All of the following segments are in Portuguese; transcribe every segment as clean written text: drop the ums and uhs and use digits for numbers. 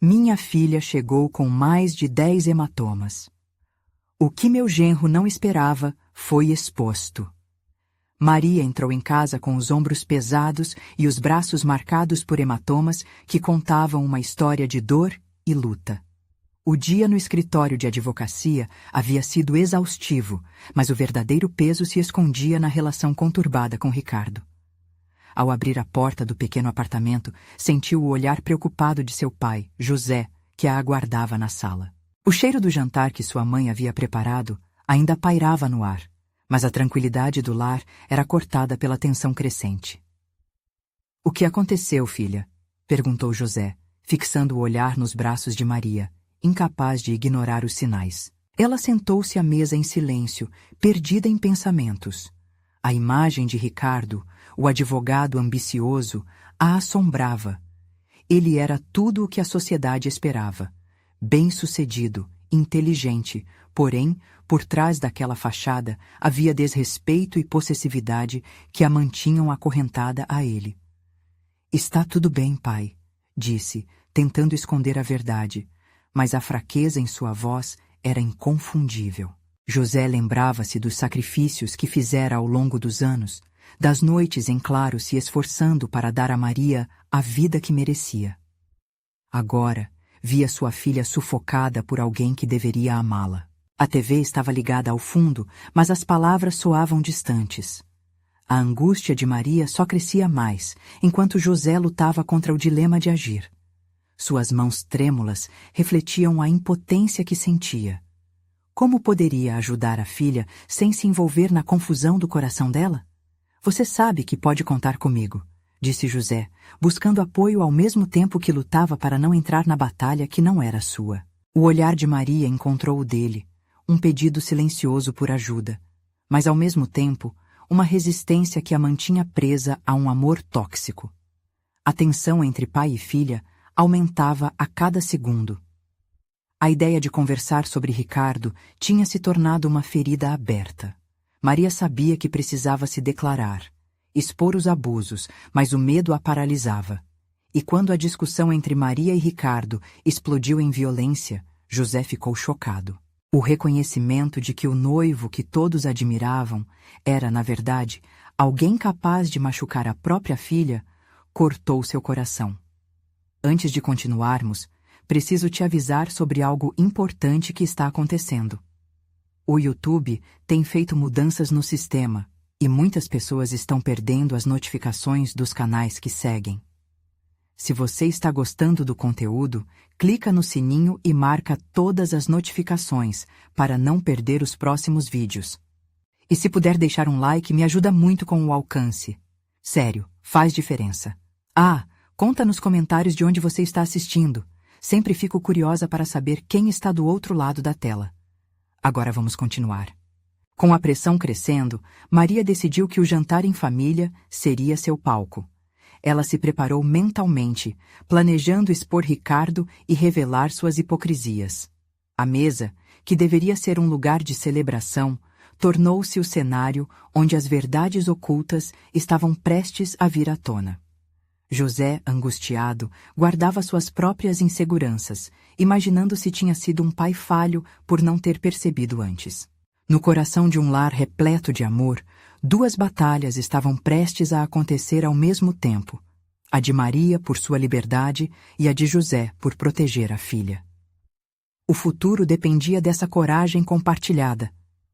Minha filha chegou com mais de 10 hematomas. O que meu genro não esperava foi exposto. Maria entrou em casa com os ombros pesados e os braços marcados por hematomas que contavam uma história de dor e luta. O dia no escritório de advocacia havia sido exaustivo, mas o verdadeiro peso se escondia na relação conturbada com Ricardo. Ao abrir a porta do pequeno apartamento, sentiu o olhar preocupado de seu pai, José, que a aguardava na sala. O cheiro do jantar que sua mãe havia preparado ainda pairava no ar, mas a tranquilidade do lar era cortada pela tensão crescente. — O que aconteceu, filha? Perguntou José, fixando o olhar nos braços de Maria, incapaz de ignorar os sinais. Ela sentou-se à mesa em silêncio, perdida em pensamentos. A imagem de Ricardo, o advogado ambicioso, a assombrava. Ele era tudo o que a sociedade esperava. Bem-sucedido, inteligente, porém, por trás daquela fachada havia desrespeito e possessividade que a mantinham acorrentada a ele. — Está tudo bem, pai, disse, tentando esconder a verdade, mas a fraqueza em sua voz era inconfundível. José lembrava-se dos sacrifícios que fizera ao longo dos anos, das noites em claro se esforçando para dar a Maria a vida que merecia. Agora, via sua filha sufocada por alguém que deveria amá-la. A TV estava ligada ao fundo, mas as palavras soavam distantes. A angústia de Maria só crescia mais, enquanto José lutava contra o dilema de agir. Suas mãos trêmulas refletiam a impotência que sentia. Como poderia ajudar a filha sem se envolver na confusão do coração dela? — Você sabe que pode contar comigo, disse José, buscando apoio ao mesmo tempo que lutava para não entrar na batalha que não era sua. O olhar de Maria encontrou o dele, um pedido silencioso por ajuda, mas ao mesmo tempo uma resistência que a mantinha presa a um amor tóxico. A tensão entre pai e filha aumentava a cada segundo. A ideia de conversar sobre Ricardo tinha se tornado uma ferida aberta. Maria sabia que precisava se declarar, expor os abusos, mas o medo a paralisava. E quando a discussão entre Maria e Ricardo explodiu em violência, José ficou chocado. O reconhecimento de que o noivo que todos admiravam era, na verdade, alguém capaz de machucar a própria filha, cortou seu coração. Antes de continuarmos, preciso te avisar sobre algo importante que está acontecendo. O YouTube tem feito mudanças no sistema e muitas pessoas estão perdendo as notificações dos canais que seguem. Se você está gostando do conteúdo, clica no sininho e marca todas as notificações para não perder os próximos vídeos. E se puder deixar um like, me ajuda muito com o alcance. Sério, faz diferença. Conta nos comentários de onde você está assistindo. Sempre fico curiosa para saber quem está do outro lado da tela. Agora vamos continuar. Com a pressão crescendo, Maria decidiu que o jantar em família seria seu palco. Ela se preparou mentalmente, planejando expor Ricardo e revelar suas hipocrisias. A mesa, que deveria ser um lugar de celebração, tornou-se o cenário onde as verdades ocultas estavam prestes a vir à tona. José, angustiado, guardava suas próprias inseguranças, imaginando se tinha sido um pai falho por não ter percebido antes. No coração de um lar repleto de amor, duas batalhas estavam prestes a acontecer ao mesmo tempo: a de Maria por sua liberdade e a de José por proteger a filha. O futuro dependia dessa coragem compartilhada.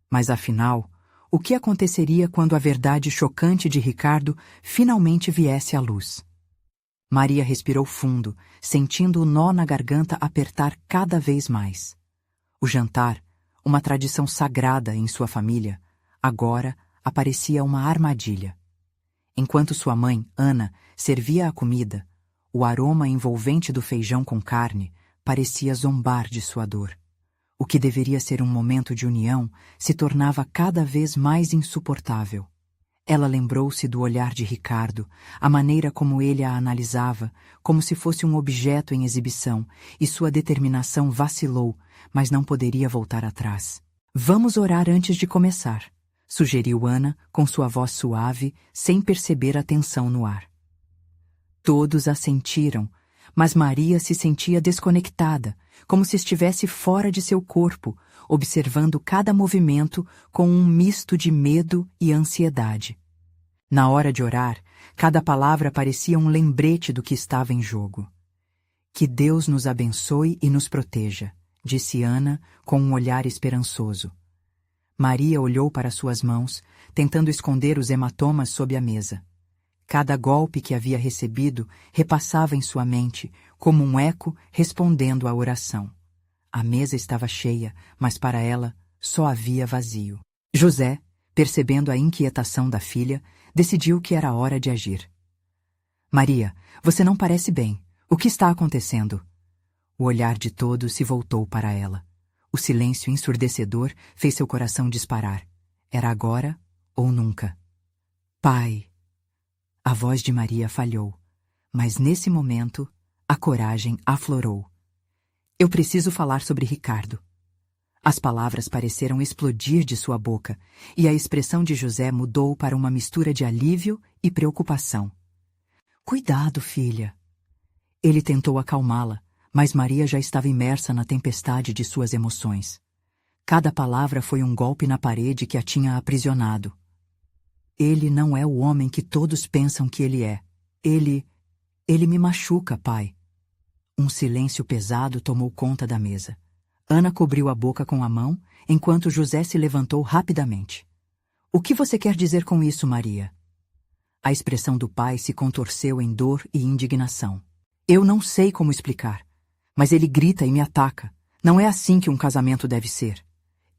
Mas afinal, o que aconteceria quando a verdade chocante de Ricardo finalmente viesse à luz? Maria respirou fundo, sentindo o nó na garganta apertar cada vez mais. O jantar, uma tradição sagrada em sua família, agora aparecia uma armadilha. Enquanto sua mãe, Ana, servia a comida, o aroma envolvente do feijão com carne parecia zombar de sua dor. O que deveria ser um momento de união se tornava cada vez mais insuportável. Ela lembrou-se do olhar de Ricardo, a maneira como ele a analisava, como se fosse um objeto em exibição, e sua determinação vacilou, mas não poderia voltar atrás. — Vamos orar antes de começar, sugeriu Ana, com sua voz suave, sem perceber a tensão no ar. Todos assentiram, Mas Maria se sentia desconectada, como se estivesse fora de seu corpo, observando cada movimento com um misto de medo e ansiedade. Na hora de orar, cada palavra parecia um lembrete do que estava em jogo. Que Deus nos abençoe e nos proteja, disse Ana com um olhar esperançoso. Maria olhou para suas mãos, tentando esconder os hematomas sob a mesa. Cada golpe que havia recebido repassava em sua mente, como um eco respondendo à oração. A mesa estava cheia, mas para ela só havia vazio. José, percebendo a inquietação da filha, decidiu que era hora de agir. Maria, você não parece bem. O que está acontecendo? O olhar de todos se voltou para ela. O silêncio ensurdecedor fez seu coração disparar. Era agora ou nunca. Pai! A voz de Maria falhou, mas nesse momento a coragem aflorou. Eu preciso falar sobre Ricardo. As palavras pareceram explodir de sua boca, e a expressão de José mudou para uma mistura de alívio e preocupação. Cuidado, filha. Ele tentou acalmá-la, mas Maria já estava imersa na tempestade de suas emoções. Cada palavra foi um golpe na parede que a tinha aprisionado. Ele não é o homem que todos pensam que ele é. Ele me machuca, pai. Um silêncio pesado tomou conta da mesa. Ana cobriu a boca com a mão, enquanto José se levantou rapidamente. O que você quer dizer com isso, Maria? A expressão do pai se contorceu em dor e indignação. Eu não sei como explicar, mas ele grita e me ataca. Não é assim que um casamento deve ser.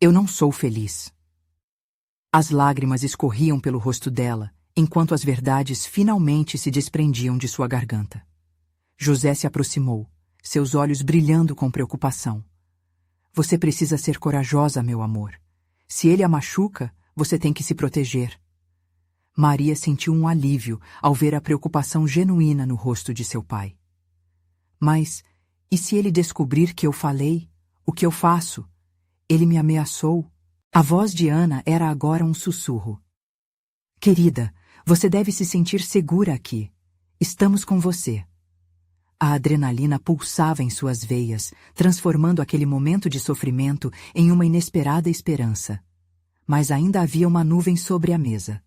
Eu não sou feliz. As lágrimas escorriam pelo rosto dela, enquanto as verdades finalmente se desprendiam de sua garganta. José se aproximou, seus olhos brilhando com preocupação. Você precisa ser corajosa, meu amor. Se ele a machuca, você tem que se proteger. Maria sentiu um alívio ao ver a preocupação genuína no rosto de seu pai. Mas, e se ele descobrir que eu falei? O que eu faço? Ele me ameaçou. A voz de Ana era agora um sussurro. Querida, você deve se sentir segura aqui. Estamos com você. A adrenalina pulsava em suas veias, transformando aquele momento de sofrimento em uma inesperada esperança. Mas ainda havia uma nuvem sobre a mesa.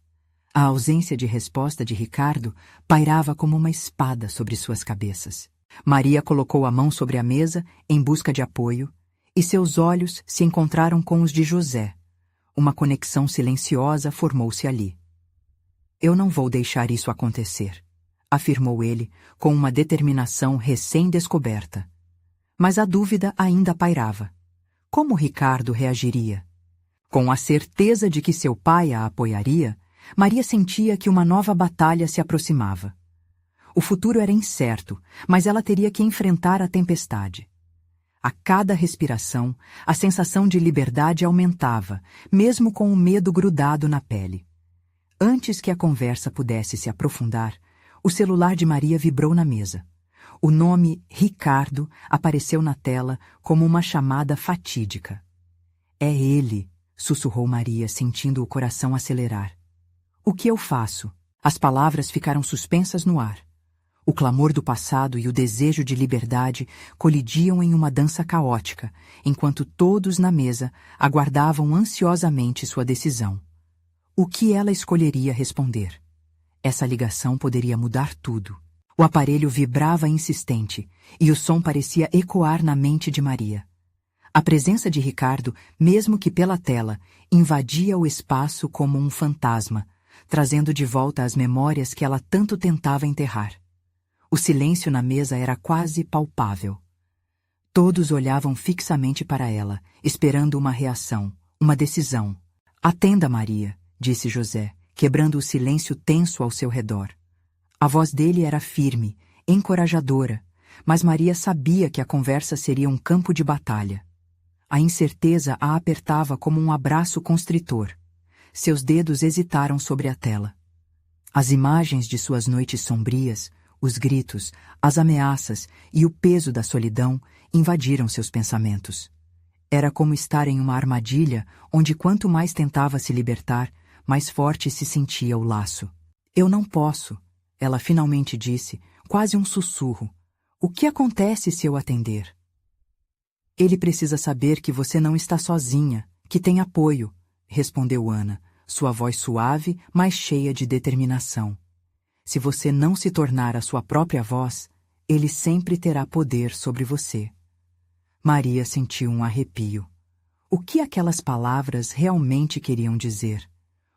A ausência de resposta de Ricardo pairava como uma espada sobre suas cabeças. Maria colocou a mão sobre a mesa em busca de apoio, e seus olhos se encontraram com os de José. Uma conexão silenciosa formou-se ali. Eu não vou deixar isso acontecer, afirmou ele com uma determinação recém-descoberta. Mas a dúvida ainda pairava. Como Ricardo reagiria? Com a certeza de que seu pai a apoiaria, Maria sentia que uma nova batalha se aproximava. O futuro era incerto, mas ela teria que enfrentar a tempestade. A cada respiração, a sensação de liberdade aumentava, mesmo com o medo grudado na pele. Antes que a conversa pudesse se aprofundar, o celular de Maria vibrou na mesa. O nome Ricardo apareceu na tela como uma chamada fatídica. É ele, sussurrou Maria, sentindo o coração acelerar. O que eu faço? As palavras ficaram suspensas no ar. O clamor do passado e o desejo de liberdade colidiam em uma dança caótica, enquanto todos na mesa aguardavam ansiosamente sua decisão. O que ela escolheria responder? Essa ligação poderia mudar tudo. O aparelho vibrava insistente, e o som parecia ecoar na mente de Maria. A presença de Ricardo, mesmo que pela tela, invadia o espaço como um fantasma, trazendo de volta as memórias que ela tanto tentava enterrar. O silêncio na mesa era quase palpável. Todos olhavam fixamente para ela, esperando uma reação, uma decisão. Atenda, Maria, disse José, quebrando o silêncio tenso ao seu redor. A voz dele era firme, encorajadora, mas Maria sabia que a conversa seria um campo de batalha. A incerteza a apertava como um abraço constritor. Seus dedos hesitaram sobre a tela. As imagens de suas noites sombrias, os gritos, as ameaças e o peso da solidão invadiram seus pensamentos. Era como estar em uma armadilha onde quanto mais tentava se libertar, mais forte se sentia o laço. Eu não posso, ela finalmente disse, quase um sussurro. O que acontece se eu atender? Ele precisa saber que você não está sozinha, que tem apoio, respondeu Ana, sua voz suave, mas cheia de determinação. Se você não se tornar a sua própria voz, ele sempre terá poder sobre você. Maria sentiu um arrepio. O que aquelas palavras realmente queriam dizer?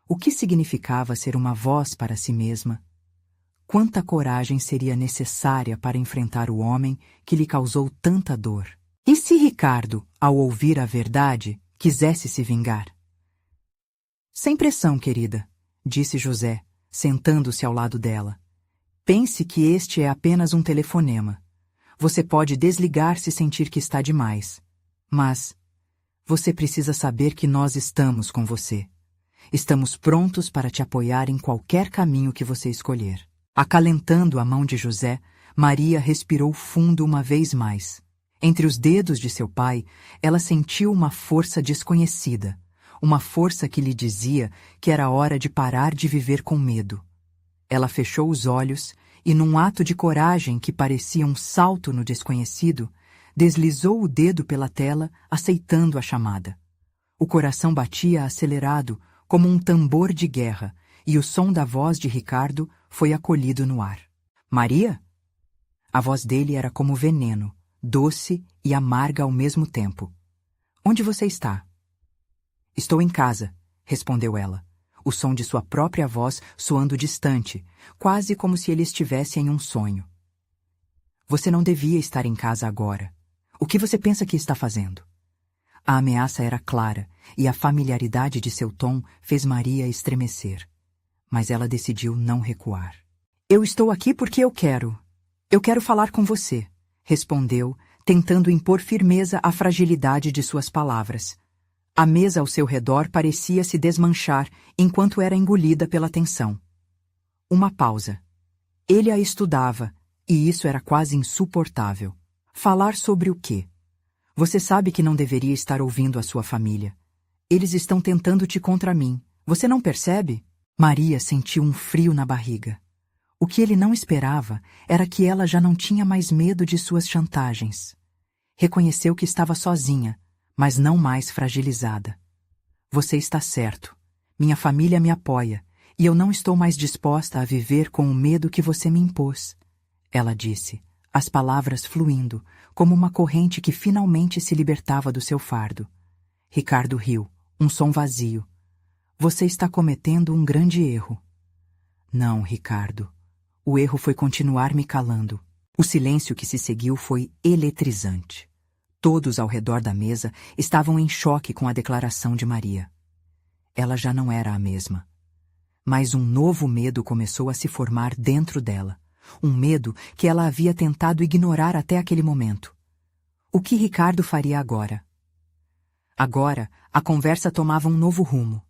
O que significava ser uma voz para si mesma? Quanta coragem seria necessária para enfrentar o homem que lhe causou tanta dor? E se Ricardo, ao ouvir a verdade, quisesse se vingar? Sem pressão, querida, disse José, sentando-se ao lado dela. Pense que este é apenas um telefonema. Você pode desligar se sentir que está demais. Mas você precisa saber que nós estamos com você. Estamos prontos para te apoiar em qualquer caminho que você escolher. Acalentando a mão de José, Maria respirou fundo uma vez mais. Entre os dedos de seu pai, ela sentiu uma força desconhecida, uma força que lhe dizia que era hora de parar de viver com medo. Ela fechou os olhos e, num ato de coragem que parecia um salto no desconhecido, deslizou o dedo pela tela, aceitando a chamada. O coração batia acelerado, como um tambor de guerra, e o som da voz de Ricardo foi acolhido no ar. Maria? A voz dele era como veneno, doce e amarga ao mesmo tempo. Onde você está? Estou em casa, respondeu ela, o som de sua própria voz soando distante, quase como se ele estivesse em um sonho. Você não devia estar em casa agora. O que você pensa que está fazendo? A ameaça era clara, e a familiaridade de seu tom fez Maria estremecer. Mas ela decidiu não recuar. Eu estou aqui porque eu quero. Eu quero falar com você, respondeu, tentando impor firmeza à fragilidade de suas palavras. A mesa ao seu redor parecia se desmanchar enquanto era engolida pela tensão. Uma pausa. Ele a estudava, e isso era quase insuportável. Falar sobre o quê? Você sabe que não deveria estar ouvindo a sua família. Eles estão tentando-te contra mim. Você não percebe? Maria sentiu um frio na barriga. O que ele não esperava era que ela já não tinha mais medo de suas chantagens. Reconheceu que estava sozinha, mas não mais fragilizada. Você está certo. Minha família me apoia, e eu não estou mais disposta a viver com o medo que você me impôs. Ela disse, as palavras fluindo, como uma corrente que finalmente se libertava do seu fardo. Ricardo riu, um som vazio. Você está cometendo um grande erro. Não, Ricardo. O erro foi continuar me calando. O silêncio que se seguiu foi eletrizante. Todos ao redor da mesa estavam em choque com a declaração de Maria. Ela já não era a mesma. Mas um novo medo começou a se formar dentro dela. Um medo que ela havia tentado ignorar até aquele momento. O que Ricardo faria agora? Agora, a conversa tomava um novo rumo.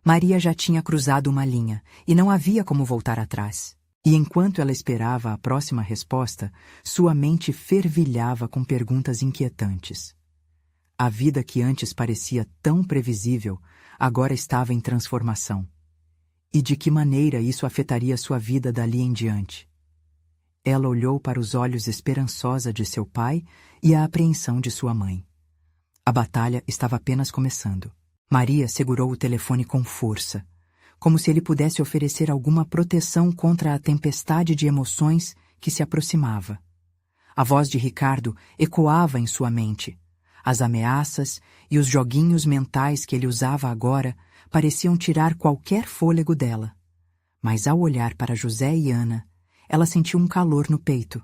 Maria já tinha cruzado uma linha, e não havia como voltar atrás. E enquanto ela esperava a próxima resposta, sua mente fervilhava com perguntas inquietantes. A vida que antes parecia tão previsível, agora estava em transformação. E de que maneira isso afetaria sua vida dali em diante? Ela olhou para os olhos esperançosa de seu pai e a apreensão de sua mãe. A batalha estava apenas começando. Maria segurou o telefone com força, como se ele pudesse oferecer alguma proteção contra a tempestade de emoções que se aproximava. A voz de Ricardo ecoava em sua mente. As ameaças e os joguinhos mentais que ele usava agora pareciam tirar qualquer fôlego dela. Mas ao olhar para José e Ana, ela sentiu um calor no peito.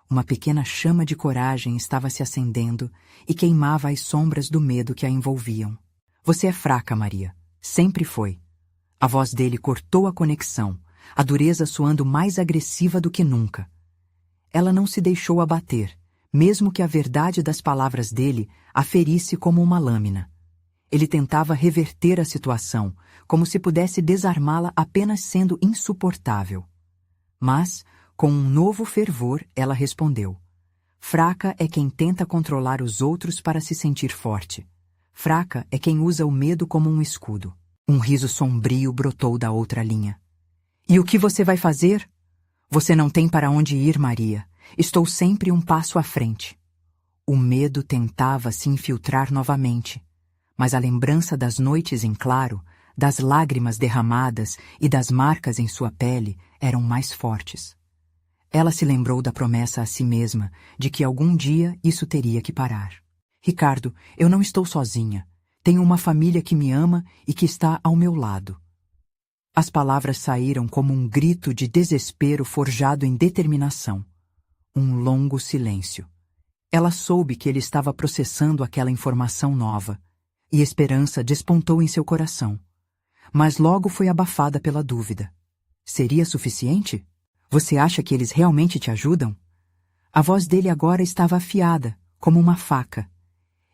Uma pequena chama de coragem estava se acendendo e queimava as sombras do medo que a envolviam. Você é fraca, Maria. Sempre foi. A voz dele cortou a conexão, a dureza soando mais agressiva do que nunca. Ela não se deixou abater, mesmo que a verdade das palavras dele a ferisse como uma lâmina. Ele tentava reverter a situação, como se pudesse desarmá-la apenas sendo insuportável. Mas, com um novo fervor, ela respondeu. Fraca é quem tenta controlar os outros para se sentir forte. Fraca é quem usa o medo como um escudo. Um riso sombrio brotou da outra linha. E o que você vai fazer? Você não tem para onde ir, Maria. Estou sempre um passo à frente. O medo tentava se infiltrar novamente, mas a lembrança das noites em claro, das lágrimas derramadas e das marcas em sua pele eram mais fortes. Ela se lembrou da promessa a si mesma de que algum dia isso teria que parar. Ricardo, eu não estou sozinha. Tenho uma família que me ama e que está ao meu lado. As palavras saíram como um grito de desespero forjado em determinação. Um longo silêncio. Ela soube que ele estava processando aquela informação nova, e esperança despontou em seu coração. Mas logo foi abafada pela dúvida. Seria suficiente? Você acha que eles realmente te ajudam? A voz dele agora estava afiada, como uma faca.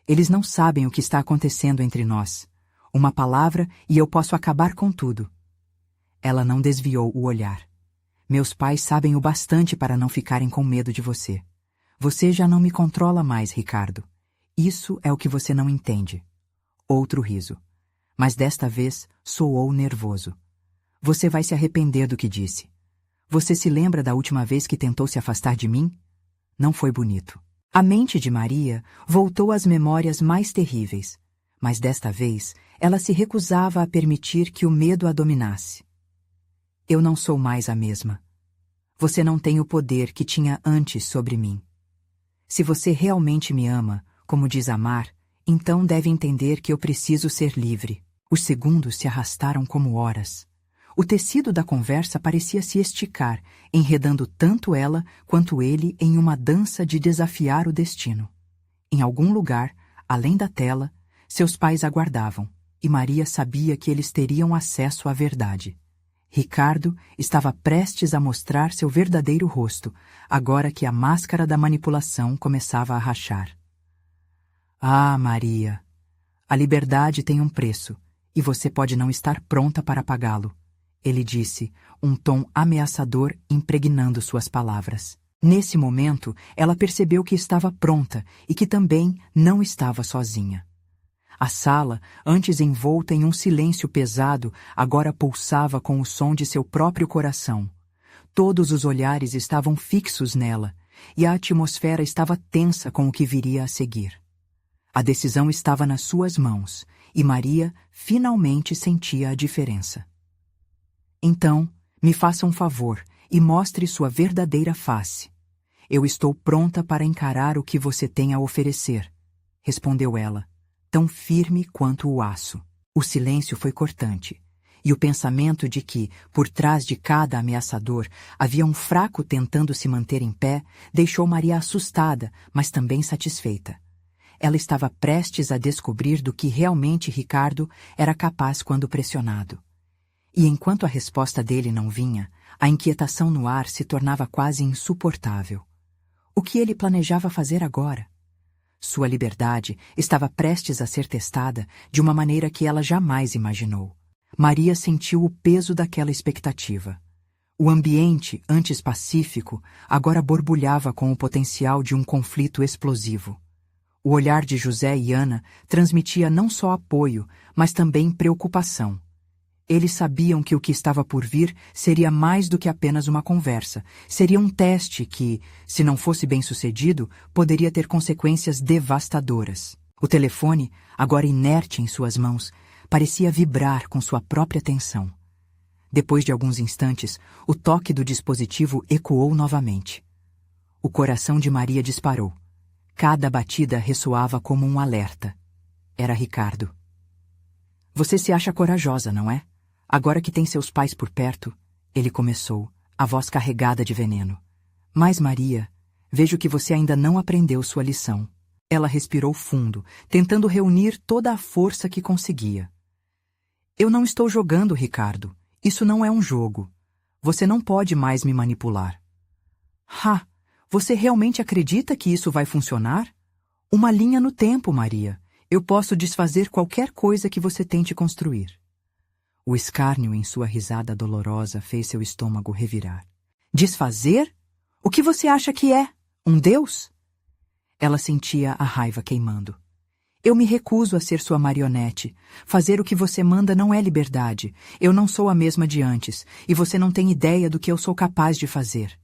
Eles não sabem o que está acontecendo entre nós. Uma palavra e eu posso acabar com tudo. Ela não desviou o olhar. Meus pais sabem o bastante para não ficarem com medo de você. Você já não me controla mais, Ricardo. Isso é o que você não entende. Outro riso. Mas desta vez soou nervoso. Você vai se arrepender do que disse. Você se lembra da última vez que tentou se afastar de mim? Não foi bonito. A mente de Maria voltou às memórias mais terríveis, mas desta vez ela se recusava a permitir que o medo a dominasse. Eu não sou mais a mesma. Você não tem o poder que tinha antes sobre mim. Se você realmente me ama, como diz amar, então deve entender que eu preciso ser livre. Os segundos se arrastaram como horas. O tecido da conversa parecia se esticar, enredando tanto ela quanto ele em uma dança de desafiar o destino. Em algum lugar, além da tela, seus pais aguardavam, e Maria sabia que eles teriam acesso à verdade. Ricardo estava prestes a mostrar seu verdadeiro rosto, agora que a máscara da manipulação começava a rachar. Ah, Maria, a liberdade tem um preço, e você pode não estar pronta para pagá-lo, ele disse, um tom ameaçador impregnando suas palavras. Nesse momento, ela percebeu que estava pronta e que também não estava sozinha. A sala, antes envolta em um silêncio pesado, agora pulsava com o som de seu próprio coração. Todos os olhares estavam fixos nela, e a atmosfera estava tensa com o que viria a seguir. A decisão estava nas suas mãos, e Maria finalmente sentia a diferença. Então, me faça um favor e mostre sua verdadeira face. Eu estou pronta para encarar o que você tem a oferecer, respondeu ela, tão firme quanto o aço. O silêncio foi cortante, e o pensamento de que, por trás de cada ameaçador, havia um fraco tentando se manter em pé, deixou Maria assustada, mas também satisfeita. Ela estava prestes a descobrir do que realmente Ricardo era capaz quando pressionado. E enquanto a resposta dele não vinha, a inquietação no ar se tornava quase insuportável. O que ele planejava fazer agora? Sua liberdade estava prestes a ser testada de uma maneira que ela jamais imaginou. Maria sentiu o peso daquela expectativa. O ambiente, antes pacífico, agora borbulhava com o potencial de um conflito explosivo. O olhar de José e Ana transmitia não só apoio, mas também preocupação. Eles sabiam que o que estava por vir seria mais do que apenas uma conversa. Seria um teste que, se não fosse bem-sucedido, poderia ter consequências devastadoras. O telefone, agora inerte em suas mãos, parecia vibrar com sua própria tensão. Depois de alguns instantes, o toque do dispositivo ecoou novamente. O coração de Maria disparou. Cada batida ressoava como um alerta. Era Ricardo. Você se acha corajosa, não é? Agora que tem seus pais por perto, ele começou, a voz carregada de veneno. Mas, Maria, vejo que você ainda não aprendeu sua lição. Ela respirou fundo, tentando reunir toda a força que conseguia. Eu não estou jogando, Ricardo. Isso não é um jogo. Você não pode mais me manipular. Ha! Você realmente acredita que isso vai funcionar? Uma linha no tempo, Maria. Eu posso desfazer qualquer coisa que você tente construir. O escárnio em sua risada dolorosa fez seu estômago revirar. Desfazer? O que você acha que é? Um deus? Ela sentia a raiva queimando. Eu me recuso a ser sua marionete. Fazer o que você manda não é liberdade. Eu não sou a mesma de antes, e você não tem ideia do que eu sou capaz de fazer.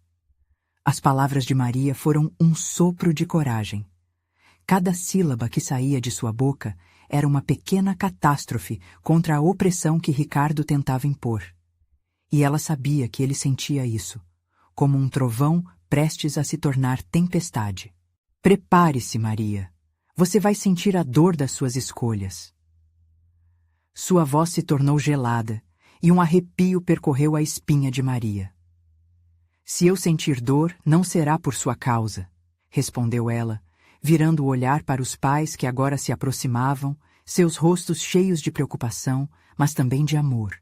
As palavras de Maria foram um sopro de coragem. Cada sílaba que saía de sua boca era uma pequena catástrofe contra a opressão que Ricardo tentava impor. E ela sabia que ele sentia isso, como um trovão prestes a se tornar tempestade. Prepare-se, Maria. Você vai sentir a dor das suas escolhas. Sua voz se tornou gelada e um arrepio percorreu a espinha de Maria. Se eu sentir dor, não será por sua causa, respondeu ela, virando o olhar para os pais que agora se aproximavam, seus rostos cheios de preocupação, mas também de amor.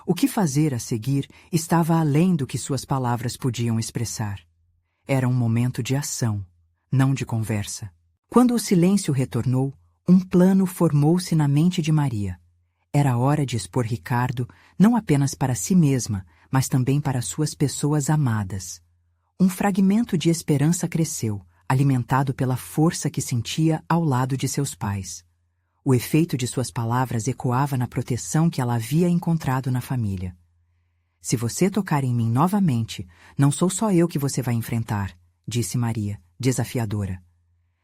O que fazer a seguir estava além do que suas palavras podiam expressar. Era um momento de ação, não de conversa. Quando o silêncio retornou, um plano formou-se na mente de Maria. Era hora de expor Ricardo não apenas para si mesma, mas também para suas pessoas amadas. Um fragmento de esperança cresceu, alimentado pela força que sentia ao lado de seus pais. O efeito de suas palavras ecoava na proteção que ela havia encontrado na família. Se você tocar em mim novamente, não sou só eu que você vai enfrentar, disse Maria, desafiadora.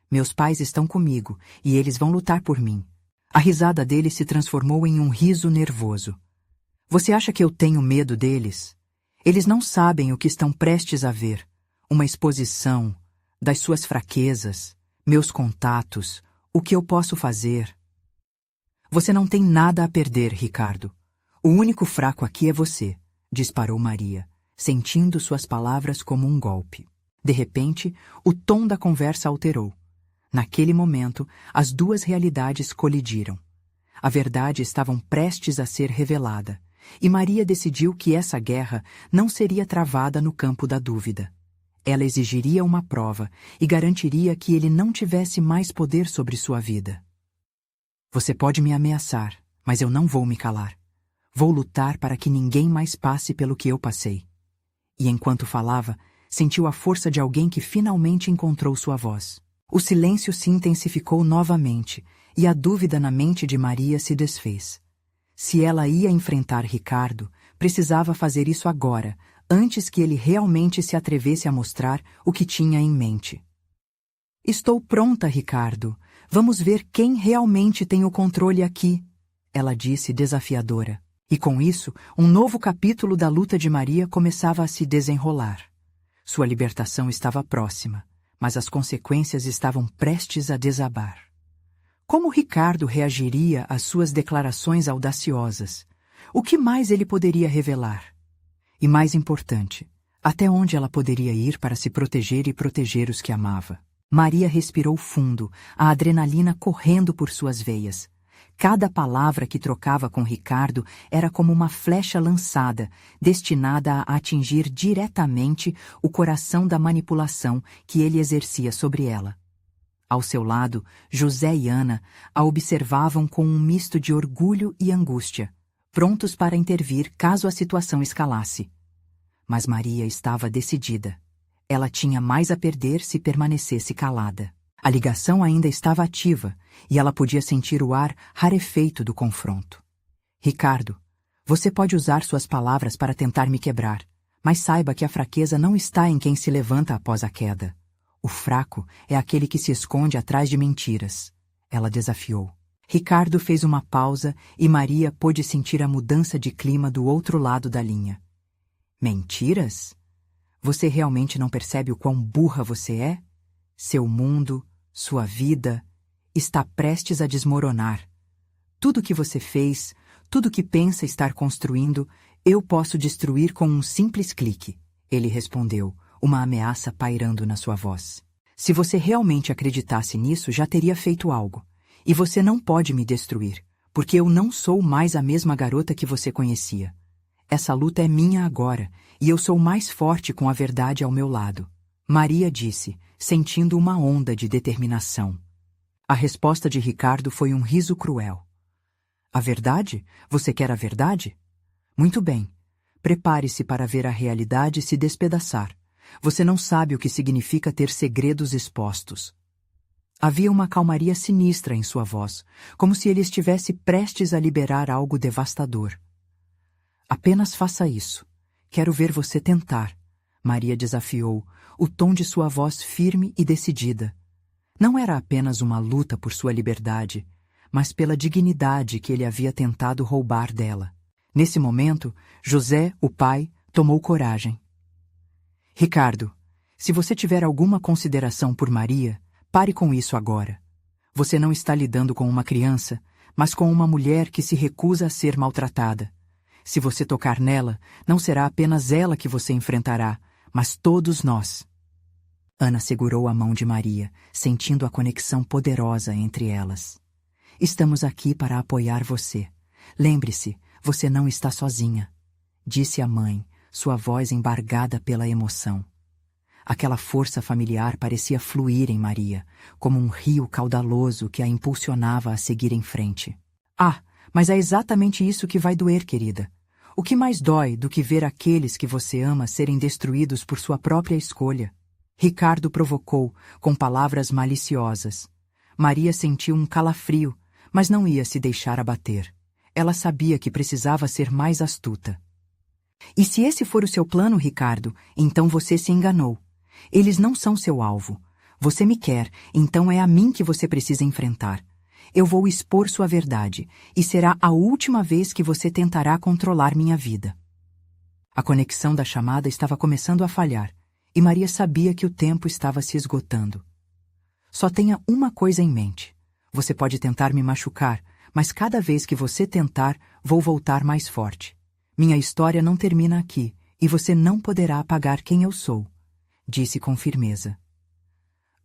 Meus pais estão comigo e eles vão lutar por mim. A risada dele se transformou em um riso nervoso. Você acha que eu tenho medo deles? Eles não sabem o que estão prestes a ver. Uma exposição das suas fraquezas, meus contatos, o que eu posso fazer. Você não tem nada a perder, Ricardo. O único fraco aqui é você, disparou Maria, sentindo suas palavras como um golpe. De repente, o tom da conversa alterou. Naquele momento, as duas realidades colidiram. A verdade estava prestes a ser revelada, e Maria decidiu que essa guerra não seria travada no campo da dúvida. Ela exigiria uma prova e garantiria que ele não tivesse mais poder sobre sua vida. Você pode me ameaçar, mas eu não vou me calar. Vou lutar para que ninguém mais passe pelo que eu passei. E enquanto falava, sentiu a força de alguém que finalmente encontrou sua voz. O silêncio se intensificou novamente, e a dúvida na mente de Maria se desfez. Se ela ia enfrentar Ricardo, precisava fazer isso agora, antes que ele realmente se atrevesse a mostrar o que tinha em mente. Estou pronta, Ricardo. Vamos ver quem realmente tem o controle aqui, ela disse desafiadora. E com isso, um novo capítulo da luta de Maria começava a se desenrolar. Sua libertação estava próxima, mas as consequências estavam prestes a desabar. Como Ricardo reagiria às suas declarações audaciosas? O que mais ele poderia revelar? E mais importante, até onde ela poderia ir para se proteger e proteger os que amava? Maria respirou fundo, a adrenalina correndo por suas veias. Cada palavra que trocava com Ricardo era como uma flecha lançada, destinada a atingir diretamente o coração da manipulação que ele exercia sobre ela. Ao seu lado, José e Ana a observavam com um misto de orgulho e angústia, prontos para intervir caso a situação escalasse. Mas Maria estava decidida. Ela tinha mais a perder se permanecesse calada. A ligação ainda estava ativa e ela podia sentir o ar rarefeito do confronto. Ricardo, você pode usar suas palavras para tentar me quebrar, mas saiba que a fraqueza não está em quem se levanta após a queda. O fraco é aquele que se esconde atrás de mentiras. Ela desafiou. Ricardo fez uma pausa e Maria pôde sentir a mudança de clima do outro lado da linha. Mentiras? Você realmente não percebe o quão burra você é? Seu mundo, sua vida, está prestes a desmoronar. Tudo que você fez, tudo que pensa estar construindo, eu posso destruir com um simples clique, ele respondeu, uma ameaça pairando na sua voz. Se você realmente acreditasse nisso, já teria feito algo. E você não pode me destruir, porque eu não sou mais a mesma garota que você conhecia. Essa luta é minha agora, e eu sou mais forte com a verdade ao meu lado. Maria disse, sentindo uma onda de determinação. A resposta de Ricardo foi um riso cruel. A verdade? Você quer a verdade? Muito bem. Prepare-se para ver a realidade se despedaçar. Você não sabe o que significa ter segredos expostos. Havia uma calmaria sinistra em sua voz, como se ele estivesse prestes a liberar algo devastador. Apenas faça isso. Quero ver você tentar, Maria desafiou, o tom de sua voz firme e decidida. Não era apenas uma luta por sua liberdade, mas pela dignidade que ele havia tentado roubar dela. Nesse momento, José, o pai, tomou coragem. Ricardo, se você tiver alguma consideração por Maria, pare com isso agora. Você não está lidando com uma criança, mas com uma mulher que se recusa a ser maltratada. Se você tocar nela, não será apenas ela que você enfrentará, mas todos nós. Ana segurou a mão de Maria, sentindo a conexão poderosa entre elas. Estamos aqui para apoiar você. Lembre-se, você não está sozinha, disse a mãe, sua voz embargada pela emoção. Aquela força familiar parecia fluir em Maria, como um rio caudaloso que a impulsionava a seguir em frente. Ah, mas é exatamente isso que vai doer, querida. O que mais dói do que ver aqueles que você ama serem destruídos por sua própria escolha? Ricardo provocou, com palavras maliciosas. Maria sentiu um calafrio, mas não ia se deixar abater. Ela sabia que precisava ser mais astuta. E se esse for o seu plano, Ricardo, então você se enganou. Eles não são seu alvo. Você me quer, então é a mim que você precisa enfrentar. Eu vou expor sua verdade, e será a última vez que você tentará controlar minha vida. A conexão da chamada estava começando a falhar, e Maria sabia que o tempo estava se esgotando. Só tenha uma coisa em mente. Você pode tentar me machucar, mas cada vez que você tentar, vou voltar mais forte. Minha história não termina aqui, e você não poderá apagar quem eu sou, disse com firmeza.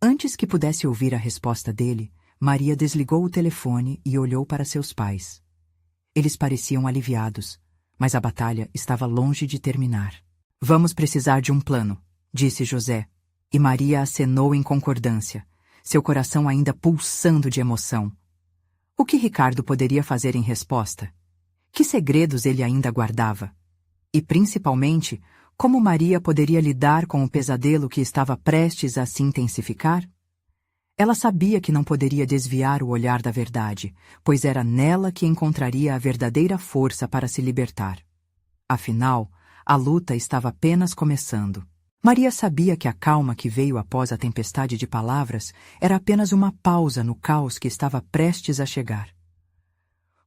Antes que pudesse ouvir a resposta dele, Maria desligou o telefone e olhou para seus pais. Eles pareciam aliviados, mas a batalha estava longe de terminar. Vamos precisar de um plano, disse José, e Maria acenou em concordância, seu coração ainda pulsando de emoção. O que Ricardo poderia fazer em resposta? Que segredos ele ainda guardava? E, principalmente, como Maria poderia lidar com o pesadelo que estava prestes a se intensificar? Ela sabia que não poderia desviar o olhar da verdade, pois era nela que encontraria a verdadeira força para se libertar. Afinal, a luta estava apenas começando. Maria sabia que a calma que veio após a tempestade de palavras era apenas uma pausa no caos que estava prestes a chegar.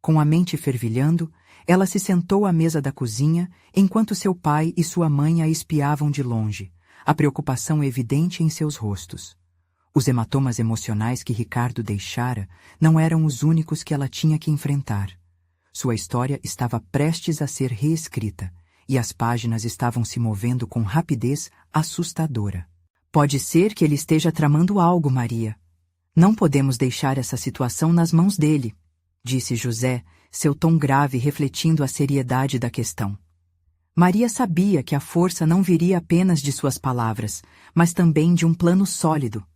Com a mente fervilhando, ela se sentou à mesa da cozinha enquanto seu pai e sua mãe a espiavam de longe, a preocupação evidente em seus rostos. Os hematomas emocionais que Ricardo deixara não eram os únicos que ela tinha que enfrentar. Sua história estava prestes a ser reescrita, e as páginas estavam se movendo com rapidez assustadora. Pode ser que ele esteja tramando algo, Maria. Não podemos deixar essa situação nas mãos dele, disse José, seu tom grave refletindo a seriedade da questão. Maria sabia que a força não viria apenas de suas palavras, mas também de um plano sólido.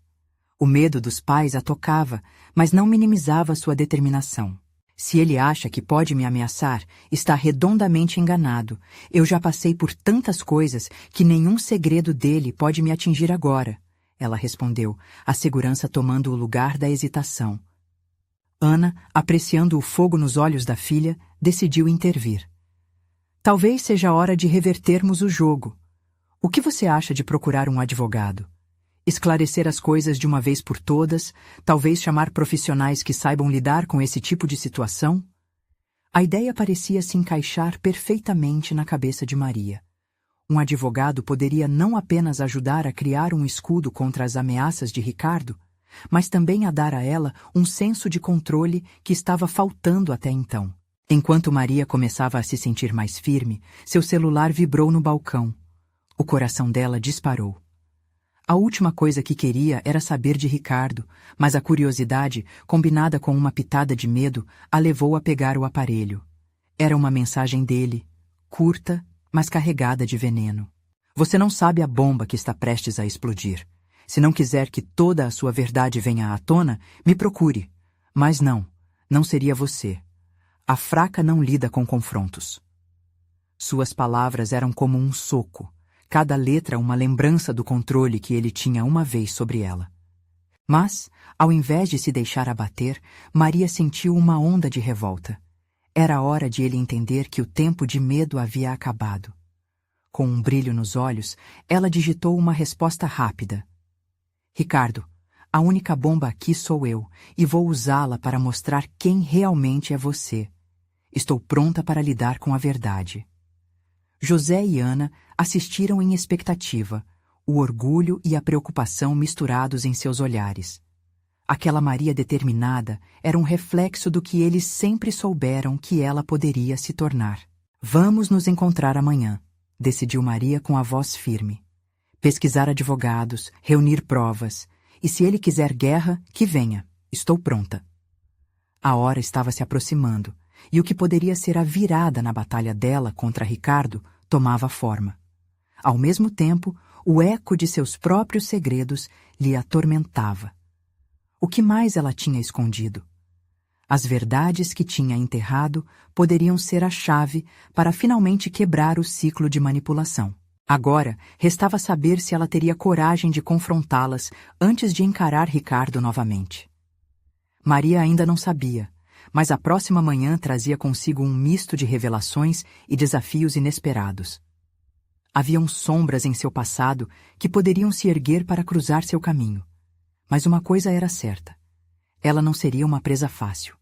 O medo dos pais a tocava, mas não minimizava sua determinação. Se ele acha que pode me ameaçar, está redondamente enganado. Eu já passei por tantas coisas que nenhum segredo dele pode me atingir agora, ela respondeu, a segurança tomando o lugar da hesitação. Ana, apreciando o fogo nos olhos da filha, decidiu intervir. Talvez seja a hora de revertermos o jogo. O que você acha de procurar um advogado? Esclarecer as coisas de uma vez por todas, talvez chamar profissionais que saibam lidar com esse tipo de situação? A ideia parecia se encaixar perfeitamente na cabeça de Maria. Um advogado poderia não apenas ajudar a criar um escudo contra as ameaças de Ricardo, mas também a dar a ela um senso de controle que estava faltando até então. Enquanto Maria começava a se sentir mais firme, seu celular vibrou no balcão. O coração dela disparou. A última coisa que queria era saber de Ricardo, mas a curiosidade, combinada com uma pitada de medo, a levou a pegar o aparelho. Era uma mensagem dele, curta, mas carregada de veneno. Você não sabe a bomba que está prestes a explodir. Se não quiser que toda a sua verdade venha à tona, me procure. Mas não seria você. A fraca não lida com confrontos. Suas palavras eram como um soco. Cada letra uma lembrança do controle que ele tinha uma vez sobre ela. Mas, ao invés de se deixar abater, Maria sentiu uma onda de revolta. Era hora de ele entender que o tempo de medo havia acabado. Com um brilho nos olhos, ela digitou uma resposta rápida. Ricardo, a única bomba aqui sou eu, e vou usá-la para mostrar quem realmente é você. Estou pronta para lidar com a verdade. José e Ana assistiram em expectativa, o orgulho e a preocupação misturados em seus olhares. Aquela Maria determinada era um reflexo do que eles sempre souberam que ela poderia se tornar. Vamos nos encontrar amanhã, decidiu Maria com a voz firme. Pesquisar advogados, reunir provas, e se ele quiser guerra, que venha. Estou pronta. A hora estava se aproximando, e o que poderia ser a virada na batalha dela contra Ricardo tomava forma. Ao mesmo tempo, o eco de seus próprios segredos lhe atormentava. O que mais ela tinha escondido? As verdades que tinha enterrado poderiam ser a chave para finalmente quebrar o ciclo de manipulação. Agora, restava saber se ela teria coragem de confrontá-las antes de encarar Ricardo novamente. Maria ainda não sabia, mas a próxima manhã trazia consigo um misto de revelações e desafios inesperados. Haviam sombras em seu passado que poderiam se erguer para cruzar seu caminho. Mas uma coisa era certa. Ela não seria uma presa fácil.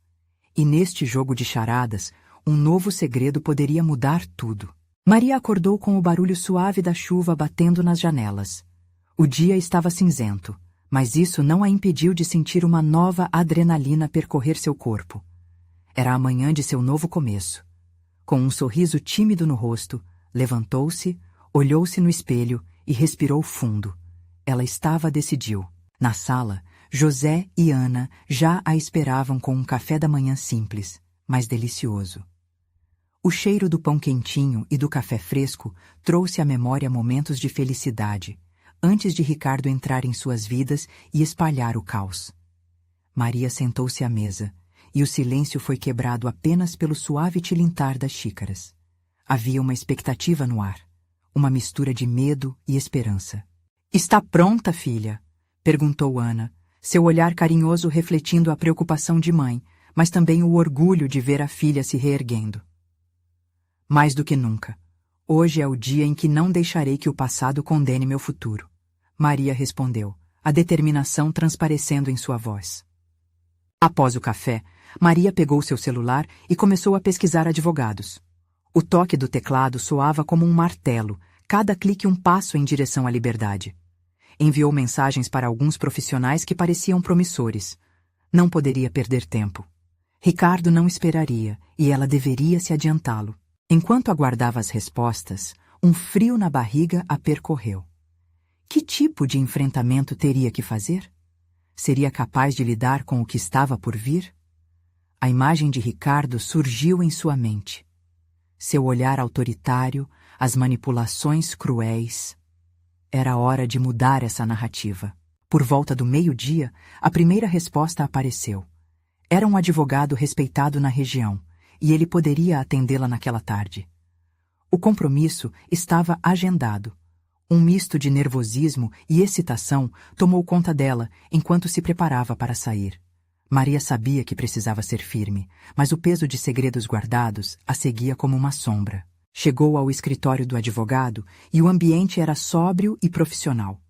E neste jogo de charadas, um novo segredo poderia mudar tudo. Maria acordou com o barulho suave da chuva batendo nas janelas. O dia estava cinzento, mas isso não a impediu de sentir uma nova adrenalina percorrer seu corpo. Era a manhã de seu novo começo. Com um sorriso tímido no rosto, levantou-se, olhou-se no espelho e respirou fundo. Ela decidiu. Na sala, José e Ana já a esperavam com um café da manhã simples, mas delicioso. O cheiro do pão quentinho e do café fresco trouxe à memória momentos de felicidade, antes de Ricardo entrar em suas vidas e espalhar o caos. Maria sentou-se à mesa, e o silêncio foi quebrado apenas pelo suave tilintar das xícaras. Havia uma expectativa no ar, uma mistura de medo e esperança. "Está pronta, filha?" perguntou Ana, seu olhar carinhoso refletindo a preocupação de mãe, mas também o orgulho de ver a filha se reerguendo. "Mais do que nunca. Hoje é o dia em que não deixarei que o passado condene meu futuro", Maria respondeu, a determinação transparecendo em sua voz. Após o café, Maria pegou seu celular e começou a pesquisar advogados. O toque do teclado soava como um martelo, cada clique um passo em direção à liberdade. Enviou mensagens para alguns profissionais que pareciam promissores. Não poderia perder tempo. Ricardo não esperaria, e ela deveria se adiantá-lo. Enquanto aguardava as respostas, um frio na barriga a percorreu. Que tipo de enfrentamento teria que fazer? Seria capaz de lidar com o que estava por vir? A imagem de Ricardo surgiu em sua mente. Seu olhar autoritário, as manipulações cruéis. Era hora de mudar essa narrativa. Por volta do meio-dia, a primeira resposta apareceu. Era um advogado respeitado na região, e ele poderia atendê-la naquela tarde. O compromisso estava agendado. Um misto de nervosismo e excitação tomou conta dela enquanto se preparava para sair. Maria sabia que precisava ser firme, mas o peso de segredos guardados a seguia como uma sombra. Chegou ao escritório do advogado e o ambiente era sóbrio e profissional.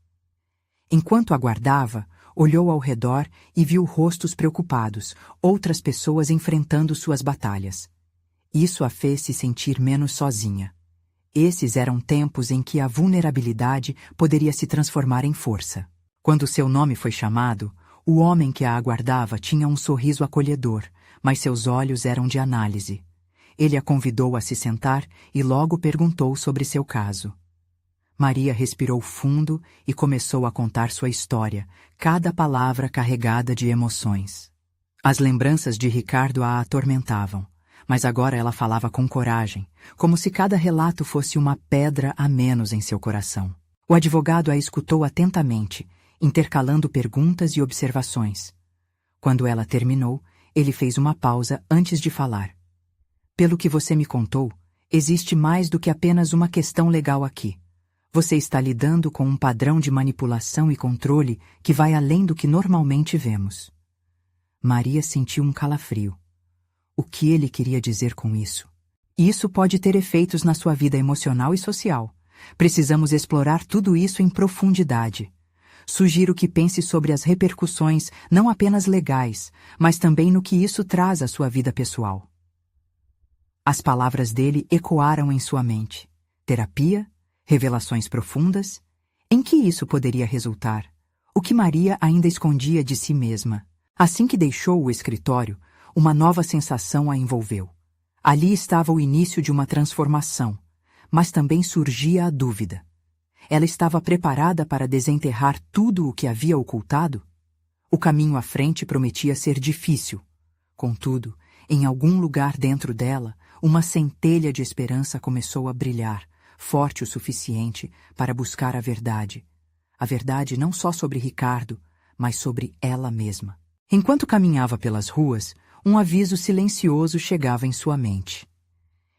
Enquanto aguardava, olhou ao redor e viu rostos preocupados, outras pessoas enfrentando suas batalhas. Isso a fez se sentir menos sozinha. Esses eram tempos em que a vulnerabilidade poderia se transformar em força. Quando seu nome foi chamado, o homem que a aguardava tinha um sorriso acolhedor, mas seus olhos eram de análise. Ele a convidou a se sentar e logo perguntou sobre seu caso. Maria respirou fundo e começou a contar sua história, cada palavra carregada de emoções. As lembranças de Ricardo a atormentavam, mas agora ela falava com coragem, como se cada relato fosse uma pedra a menos em seu coração. O advogado a escutou atentamente, intercalando perguntas e observações. Quando ela terminou, ele fez uma pausa antes de falar. "Pelo que você me contou, existe mais do que apenas uma questão legal aqui. Você está lidando com um padrão de manipulação e controle que vai além do que normalmente vemos." Maria sentiu um calafrio. O que ele queria dizer com isso? Isso pode ter efeitos na sua vida emocional e social, Precisamos explorar tudo isso em profundidade. Sugiro que pense sobre as repercussões não apenas legais, mas também no que isso traz à sua vida pessoal. As palavras dele ecoaram em sua mente. Terapia? Revelações profundas? Em que isso poderia resultar? O que Maria ainda escondia de si mesma? Assim que deixou o escritório, uma nova sensação a envolveu. Ali estava o início de uma transformação, mas também surgia a dúvida. Ela estava preparada para desenterrar tudo o que havia ocultado? O caminho à frente prometia ser difícil. Contudo, em algum lugar dentro dela, uma centelha de esperança começou a brilhar, forte o suficiente para buscar a verdade. A verdade não só sobre Ricardo, mas sobre ela mesma. Enquanto caminhava pelas ruas, um aviso silencioso chegava em sua mente.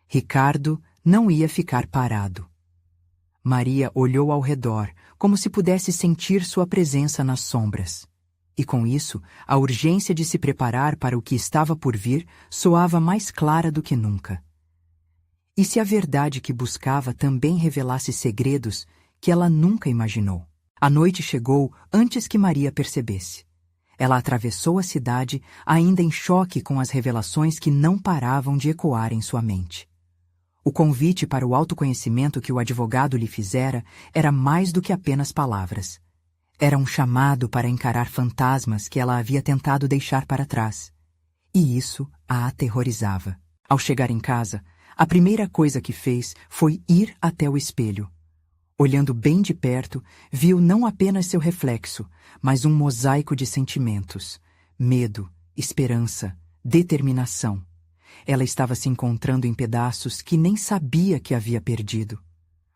Ricardo não ia ficar parado. Maria olhou ao redor, como se pudesse sentir sua presença nas sombras. E com isso, a urgência de se preparar para o que estava por vir soava mais clara do que nunca. E se a verdade que buscava também revelasse segredos que ela nunca imaginou? A noite chegou antes que Maria percebesse. Ela atravessou a cidade, ainda em choque com as revelações que não paravam de ecoar em sua mente. O convite para o autoconhecimento que o advogado lhe fizera era mais do que apenas palavras. Era um chamado para encarar fantasmas que ela havia tentado deixar para trás. E isso a aterrorizava. Ao chegar em casa, a primeira coisa que fez foi ir até o espelho. Olhando bem de perto, viu não apenas seu reflexo, mas um mosaico de sentimentos: medo, esperança, determinação. Ela estava se encontrando em pedaços que nem sabia que havia perdido.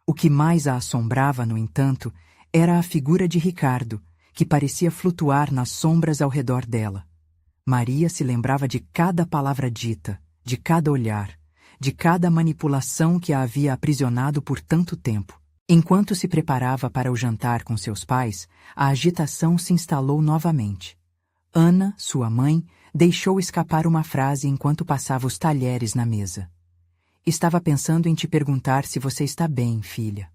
O que mais a assombrava, no entanto, era a figura de Ricardo, que parecia flutuar nas sombras ao redor dela. Maria se lembrava de cada palavra dita, de cada olhar, de cada manipulação que a havia aprisionado por tanto tempo. Enquanto se preparava para o jantar com seus pais, a agitação se instalou novamente. Ana, sua mãe, deixou escapar uma frase enquanto passava os talheres na mesa. Estava pensando em te perguntar se você está bem, filha.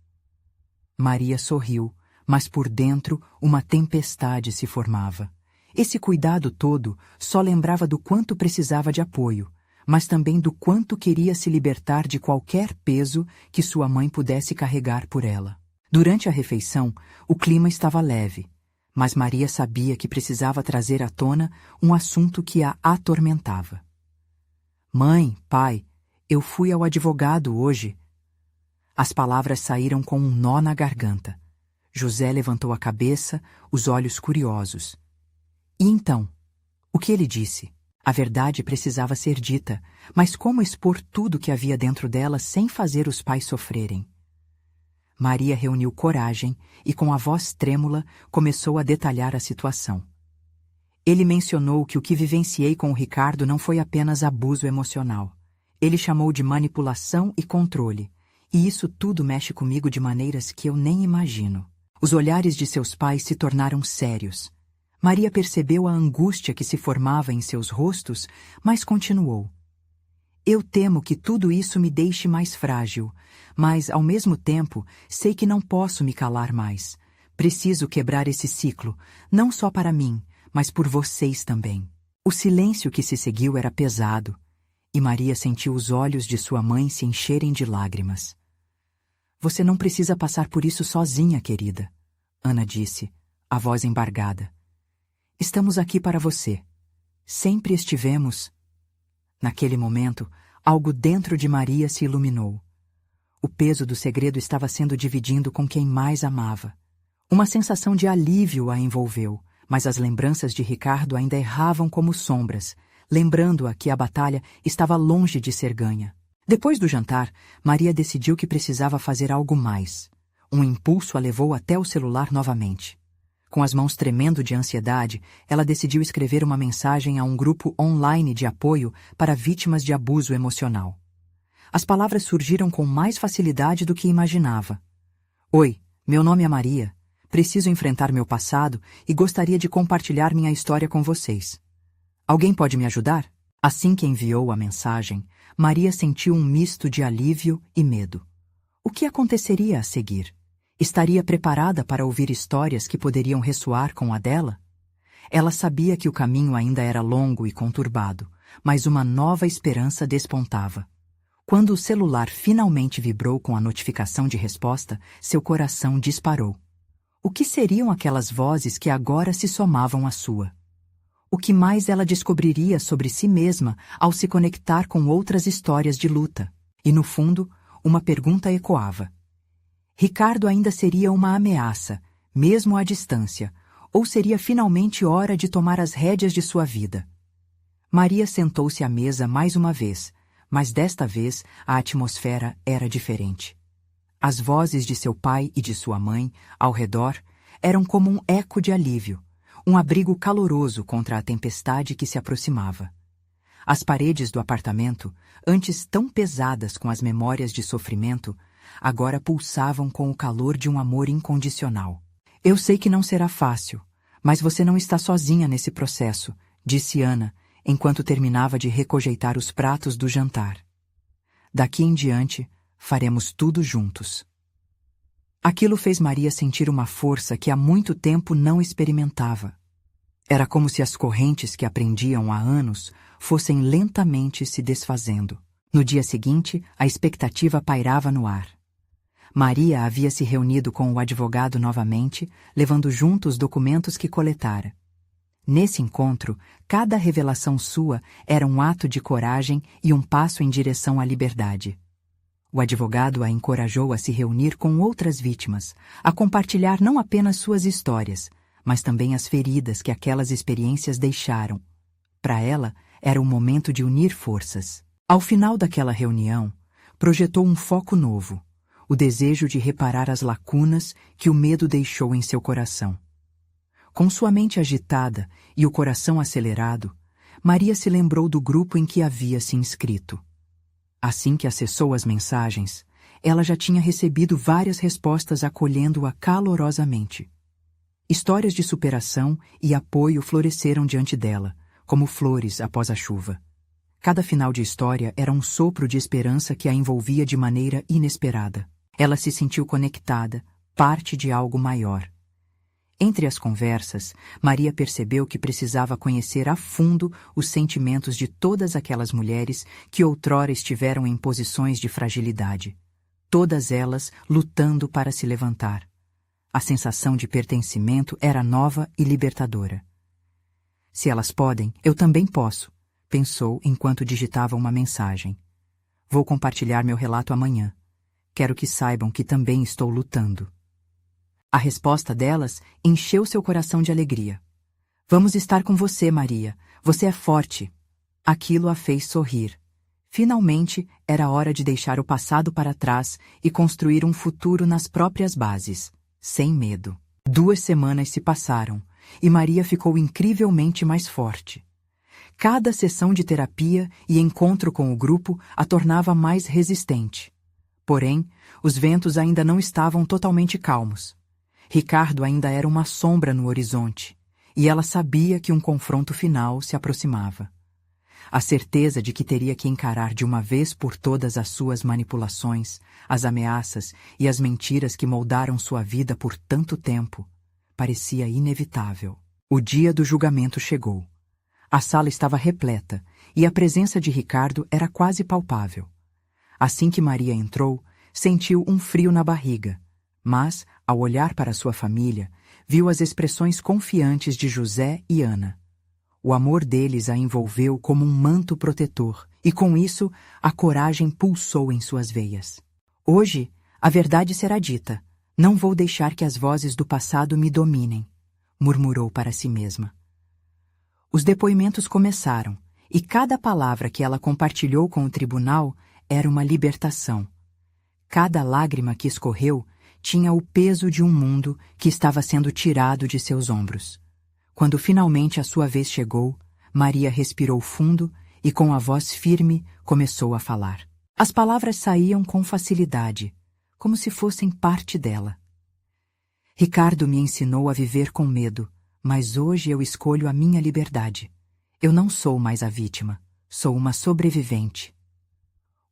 Maria sorriu, mas por dentro uma tempestade se formava. Esse cuidado todo só lembrava do quanto precisava de apoio, mas também do quanto queria se libertar de qualquer peso que sua mãe pudesse carregar por ela. Durante a refeição, o clima estava leve, mas Maria sabia que precisava trazer à tona um assunto que a atormentava. Mãe, pai, eu fui ao advogado hoje. As palavras saíram com um nó na garganta. José levantou a cabeça, os olhos curiosos. E então? O que ele disse? A verdade precisava ser dita, mas como expor tudo que havia dentro dela sem fazer os pais sofrerem? Maria reuniu coragem e, com a voz trêmula, começou a detalhar a situação. Ele mencionou que o que vivenciei com o Ricardo não foi apenas abuso emocional. Ele chamou de manipulação e controle, e isso tudo mexe comigo de maneiras que eu nem imagino. Os olhares de seus pais se tornaram sérios. Maria percebeu a angústia que se formava em seus rostos, mas continuou. Eu temo que tudo isso me deixe mais frágil, mas, ao mesmo tempo, sei que não posso me calar mais. Preciso quebrar esse ciclo, não só para mim, mas por vocês também. O silêncio que se seguiu era pesado, e Maria sentiu os olhos de sua mãe se encherem de lágrimas. Você não precisa passar por isso sozinha, querida, Ana disse, a voz embargada. Estamos aqui para você. Sempre estivemos. Naquele momento, algo dentro de Maria se iluminou. O peso do segredo estava sendo dividido com quem mais amava. Uma sensação de alívio a envolveu, mas as lembranças de Ricardo ainda erravam como sombras, lembrando-a que a batalha estava longe de ser ganha. Depois do jantar, Maria decidiu que precisava fazer algo mais. Um impulso a levou até o celular novamente. Com as mãos tremendo de ansiedade, ela decidiu escrever uma mensagem a um grupo online de apoio para vítimas de abuso emocional. As palavras surgiram com mais facilidade do que imaginava. Oi, meu nome é Maria. Preciso enfrentar meu passado e gostaria de compartilhar minha história com vocês. Alguém pode me ajudar? Assim que enviou a mensagem, Maria sentiu um misto de alívio e medo. O que aconteceria a seguir? Estaria preparada para ouvir histórias que poderiam ressoar com a dela? Ela sabia que o caminho ainda era longo e conturbado, mas uma nova esperança despontava. Quando o celular finalmente vibrou com a notificação de resposta, seu coração disparou. O que seriam aquelas vozes que agora se somavam à sua? O que mais ela descobriria sobre si mesma ao se conectar com outras histórias de luta? E no fundo, uma pergunta ecoava. Ricardo ainda seria uma ameaça, mesmo à distância, ou seria finalmente hora de tomar as rédeas de sua vida? Maria sentou-se à mesa mais uma vez, mas desta vez a atmosfera era diferente. As vozes de seu pai e de sua mãe, ao redor, eram como um eco de alívio, um abrigo caloroso contra a tempestade que se aproximava. As paredes do apartamento, antes tão pesadas com as memórias de sofrimento, agora pulsavam com o calor de um amor incondicional. Eu sei que não será fácil, mas você não está sozinha nesse processo, disse Ana, enquanto terminava de recojeitar os pratos do jantar. Daqui em diante, faremos tudo juntos. Aquilo fez Maria sentir uma força que há muito tempo não experimentava. Era como se as correntes que aprendiam há anos fossem lentamente se desfazendo. No dia seguinte, a expectativa pairava no ar. Maria havia se reunido com o advogado novamente, levando junto os documentos que coletara. Nesse encontro, cada revelação sua era um ato de coragem e um passo em direção à liberdade. O advogado a encorajou a se reunir com outras vítimas, a compartilhar não apenas suas histórias, mas também as feridas que aquelas experiências deixaram. Para ela, era o momento de unir forças. Ao final daquela reunião, projetou um foco novo, o desejo de reparar as lacunas que o medo deixou em seu coração. Com sua mente agitada e o coração acelerado, Maria se lembrou do grupo em que havia se inscrito. Assim que acessou as mensagens, ela já tinha recebido várias respostas acolhendo-a calorosamente. Histórias de superação e apoio floresceram diante dela, como flores após a chuva. Cada final de história era um sopro de esperança que a envolvia de maneira inesperada. Ela se sentiu conectada, parte de algo maior. Entre as conversas, Maria percebeu que precisava conhecer a fundo os sentimentos de todas aquelas mulheres que outrora estiveram em posições de fragilidade. Todas elas lutando para se levantar. A sensação de pertencimento era nova e libertadora. Se elas podem, eu também posso, pensou enquanto digitava uma mensagem. Vou compartilhar meu relato amanhã. Quero que saibam que também estou lutando. A resposta delas encheu seu coração de alegria. Vamos estar com você, Maria. Você é forte. Aquilo a fez sorrir. Finalmente, era hora de deixar o passado para trás e construir um futuro nas próprias bases, sem medo. 2 semanas se passaram e Maria ficou incrivelmente mais forte. Cada sessão de terapia e encontro com o grupo a tornava mais resistente. Porém, os ventos ainda não estavam totalmente calmos. Ricardo ainda era uma sombra no horizonte, e ela sabia que um confronto final se aproximava. A certeza de que teria que encarar de uma vez por todas as suas manipulações, as ameaças e as mentiras que moldaram sua vida por tanto tempo, parecia inevitável. O dia do julgamento chegou. A sala estava repleta, e a presença de Ricardo era quase palpável. Assim que Maria entrou, sentiu um frio na barriga, mas, ao olhar para sua família, viu as expressões confiantes de José e Ana. O amor deles a envolveu como um manto protetor, e com isso, a coragem pulsou em suas veias. Hoje, a verdade será dita. Não vou deixar que as vozes do passado me dominem, murmurou para si mesma. Os depoimentos começaram, e cada palavra que ela compartilhou com o tribunal era uma libertação. Cada lágrima que escorreu tinha o peso de um mundo que estava sendo tirado de seus ombros. Quando finalmente a sua vez chegou, Maria respirou fundo e com a voz firme começou a falar. As palavras saíam com facilidade, como se fossem parte dela. Ricardo me ensinou a viver com medo, mas hoje eu escolho a minha liberdade. Eu não sou mais a vítima, sou uma sobrevivente.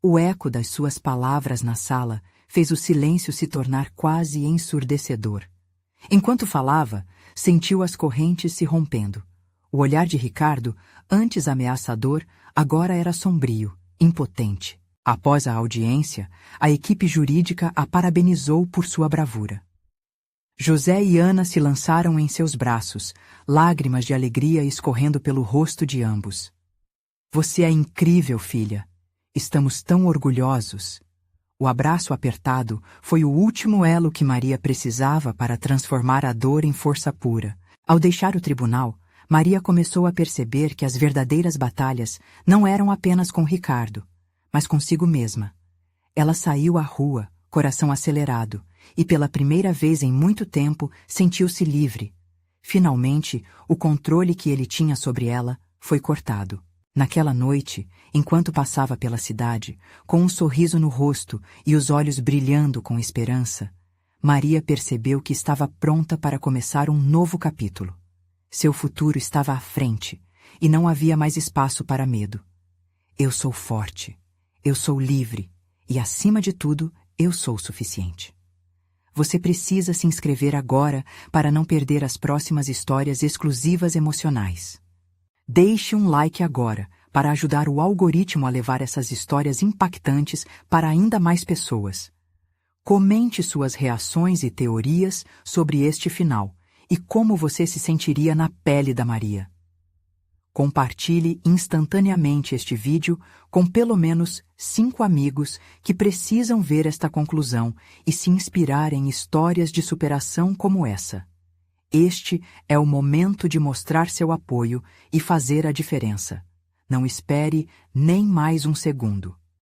O eco das suas palavras na sala fez o silêncio se tornar quase ensurdecedor. Enquanto falava, sentiu as correntes se rompendo. O olhar de Ricardo, antes ameaçador, agora era sombrio, impotente. Após a audiência, a equipe jurídica a parabenizou por sua bravura. José e Ana se lançaram em seus braços, lágrimas de alegria escorrendo pelo rosto de ambos. Você é incrível, filha. Estamos tão orgulhosos. O abraço apertado foi o último elo que Maria precisava para transformar a dor em força pura. Ao deixar o tribunal, Maria começou a perceber que as verdadeiras batalhas não eram apenas com Ricardo, mas consigo mesma. Ela saiu à rua, coração acelerado, e pela primeira vez em muito tempo sentiu-se livre. Finalmente, o controle que ele tinha sobre ela foi cortado. Naquela noite, enquanto passava pela cidade, com um sorriso no rosto e os olhos brilhando com esperança, Maria percebeu que estava pronta para começar um novo capítulo. Seu futuro estava à frente, e não havia mais espaço para medo. Eu sou forte, eu sou livre, e acima de tudo, eu sou suficiente. Você precisa se inscrever agora para não perder as próximas histórias exclusivas emocionais. Deixe um like agora para ajudar o algoritmo a levar essas histórias impactantes para ainda mais pessoas. Comente suas reações e teorias sobre este final e como você se sentiria na pele da Maria. Compartilhe instantaneamente este vídeo com pelo menos 5 amigos que precisam ver esta conclusão e se inspirar em histórias de superação como essa. Este é o momento de mostrar seu apoio e fazer a diferença. Não espere nem mais um segundo.